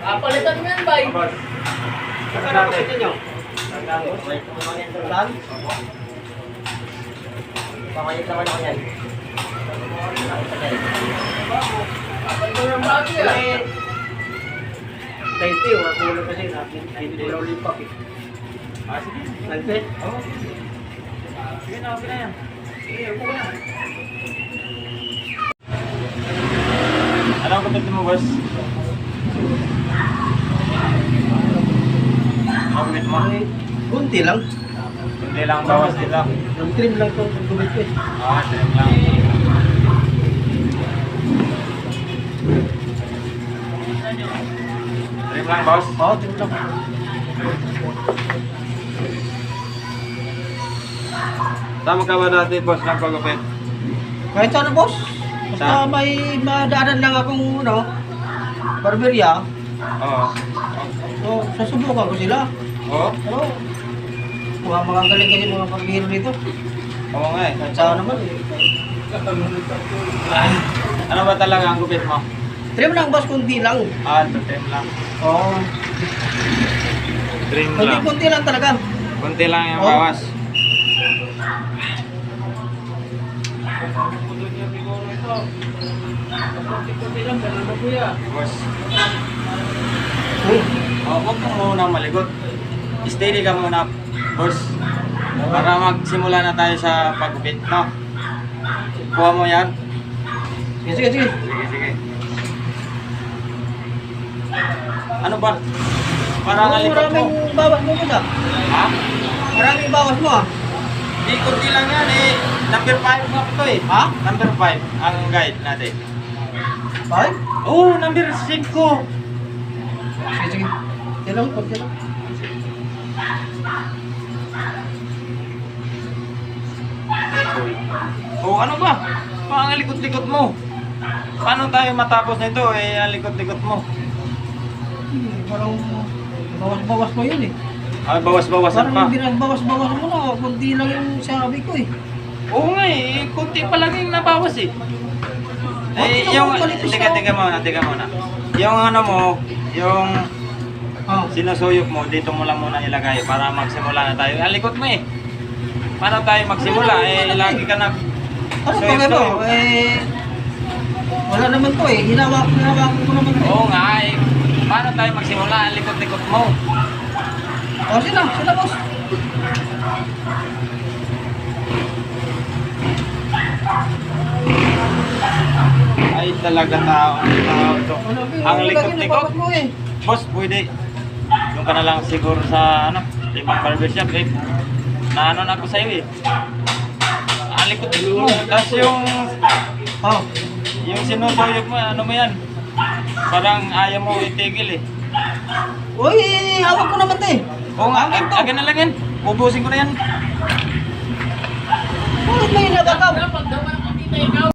Palitan mo yan, bay. Ano ba ito nyo? Saan? Pangayit naman ako yan. Ito yung bago yan. Dahil ito yung makulo kasi hindi ko lang lipak eh. Sige. Nagpit? Oo. Sige na, okay na yan. Sige, okay na. Anong kapit mo, boss? Anong kapit mo? Kunti lang. Hindi lang bawas dito. Yung trim lang ito ang gumit ko eh. Trim lang. Trim lang, boss? Oo, trim lang. Tama ka ba natin, boss, ng pagupit? Kahit saan boss. Basta may madaanan lang akong barberya. Oo. So, susubukan ko sila. Oo? Pero, mga galing kasi mga pagbihiro dito. Oo nga eh. Kahit saan naman eh. Ano ba talaga ang gupit mo? Trim lang boss, kunti lang. Trim lang. Oo. Trim lang. Kunti lang talaga. Kunti lang yung Oo. bawas. Boss. Huwag kang muna maligot. Steady ka muna, boss. Para magsimula na tayo sa paggupit, no? Kuha mo yan. Sige. Sige. Ano ba? Parang alikot mo. Maraming bawas mo ba? Ha? Maraming bawas mo ah. Kunti lang yan eh. Number 5 nga ito eh. Ha? Number 5 ang guide natin. Bakit? Oh, number 5. Sige. Yan kunti lang. Oh, ano ba? Parang ang likot-likot mo. Paano tayo matapos nito eh, ang likot-likot mo? Parang bawas-bawas mo yun eh. Bawas-bawasan pa. Parang bawas-bawas mo na. Kunti lang yung sabi ko eh. Oo nga eh, kunti pa lang yung nabawas eh. Yung, teka muna. Yung ano mo, yung sinusuyok mo, dito mo lang muna ilagay para magsimula na tayo. Ang likot mo eh. Paano tayo magsimula? Lagi ka na Ano pa mo? Wala naman to eh. Hinawakan ko naman to eh. Oo nga eh. Paano tayo magsimula? Ang likot-likot mo. Sila boss. Ay talaga tao to. Ang likot-likot. mo eh. Boss, pwede. Doon ka na lang siguro sa limang barbershop eh. Naano na ako sa'yo eh. Ang likot-likot mo. Tapos yung sinusuyok mo, ano mo yan? Parang ayaw mo itigil eh. Uy, hawak ko naman to eh. Oo nga, agad na lang yan. Ubusin ko na yan. Bakit may hinabagaw? Pag daw ang kita ikaw.